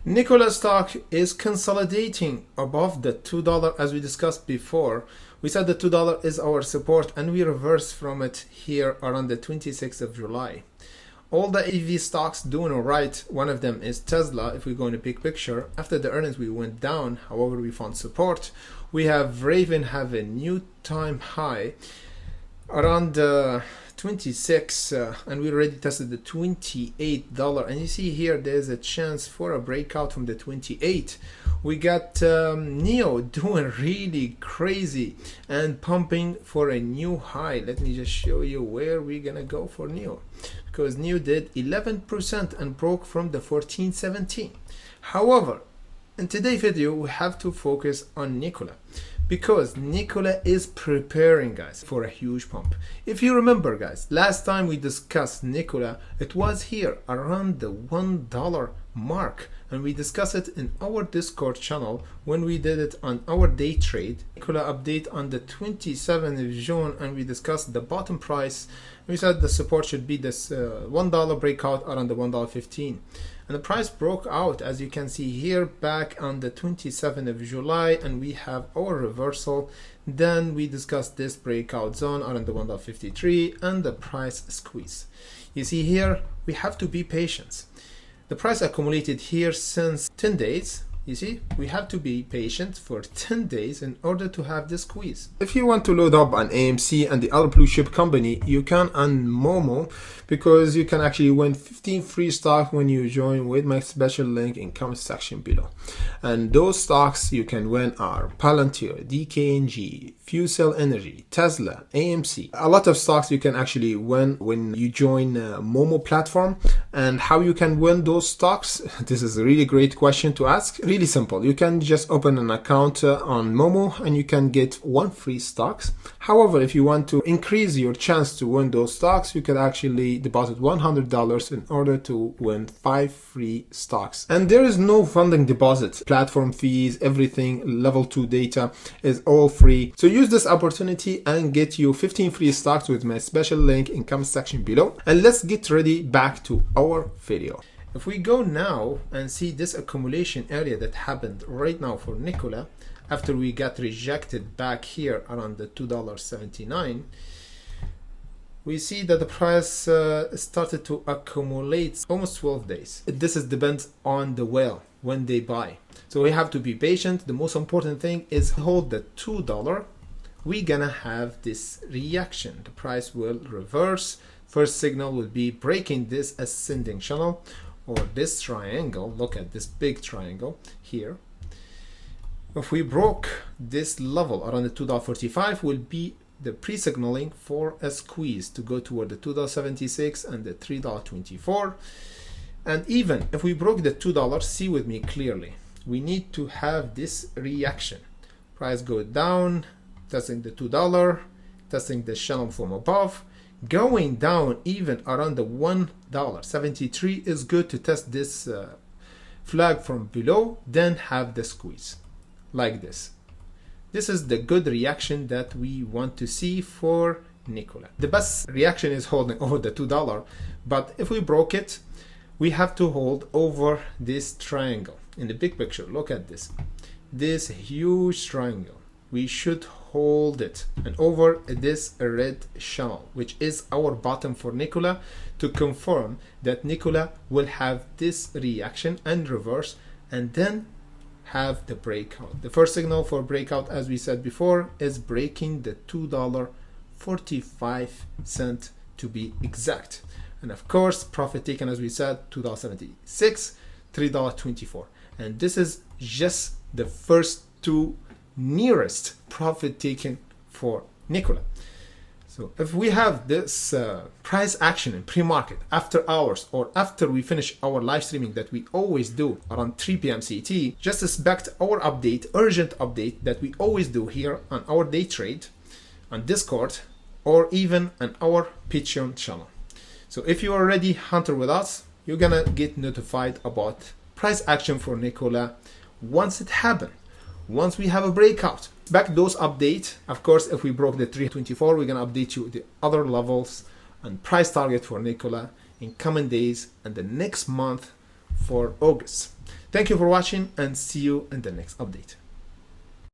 Nikola stock is consolidating above the $2 as we discussed before. We said the $2 is our support and we reversed from it here around the 26th of July. All the EV stocks doing alright. One of them is Tesla. If we go in the big picture, after the earnings we went down, however we found support. We have Raven have a new time high around 26 and we already tested the $28, and you see here there's a chance for a breakout from the 28. We got NEO doing really crazy and pumping for a new high. Let me just show you where we're gonna go for NEO, because NEO did 11% and broke from the 1417. However, in today's video we have to focus on Nikola, because Nikola is preparing, guys, for a huge pump. If you remember, guys, last time we discussed Nikola, it was here around the $1 mark, and we discussed it in our Discord channel when we did it on our day trade. Nikola update on the 27th of June, and we discussed the bottom price. We said the support should be this $1 breakout around the $1.15. And the price broke out, as you can see here, back on the 27th of July, and we have our reversal. Then we discussed this breakout zone around the $1.53 and the price squeeze. You see here, we have to be patient. The price accumulated here since 10 days. You see, we have to be patient for 10 days in order to have this squeeze. If you want to load up on AMC and the other blue chip company, you can on Momo, because you can actually win 15 free stocks when you join with my special link in comment section below. And those stocks you can win are Palantir, DKNG, Fuel Energy, Tesla, AMC. A lot of stocks you can actually win when you join Momo platform. And how you can win those stocks? This is a really great question to ask. Really simple. You can just open an account on Momo and you can get 1 free stocks. However, if you want to increase your chance to win those stocks, you can actually deposit $100 in order to win 5 free stocks. And there is no funding deposit, platform fees, everything, level 2 data is all free. So use this opportunity and get you 15 free stocks with my special link in comment section below. And let's get ready back to our video. If we go now and see this accumulation area that happened right now for Nikola after we got rejected back here around the $2.79, we see that the price started to accumulate almost 12 days. This is depends on the whale when they buy. So we have to be patient. The most important thing is hold the $2. We're gonna have this reaction. The price will reverse. First signal will be breaking this ascending channel or this triangle. Look at this big triangle here. If we broke this level around the $2.45, will be the pre-signaling for a squeeze to go toward the $2.76 and the $3.24. And even if we broke the $2, see with me clearly, we need to have this reaction. Price go down, testing the $2, testing the channel from above, going down even around the $1.73 is good to test this flag from below, then have the squeeze like this. This is the good reaction that we want to see for Nikola. The best reaction is holding over the $2, but if we broke it, we have to hold over this triangle. In the big picture, look at this huge triangle. We should hold it and over this red channel, which is our bottom for Nikola, to confirm that Nikola will have this reaction and reverse and then have the breakout. The first signal for breakout, as we said before, is breaking the $2.45 to be exact. And of course, profit taken, as we said, $2.76, $3.24. And this is just the first two nearest profit taken for Nikola. So if we have this price action in pre-market after hours or after we finish our live streaming that we always do around 3 p.m. CT, just expect our update, urgent update that we always do here on our day trade on Discord or even on our Patreon channel. So if you are already hunter with us, you're gonna get notified about price action for Nikola once it happens. Once we have a breakout, back those update. Of course, if we broke the 324, we're gonna update you the other levels and price target for Nikola in coming days, and the next month for August. Thank you for watching and see you in the next update.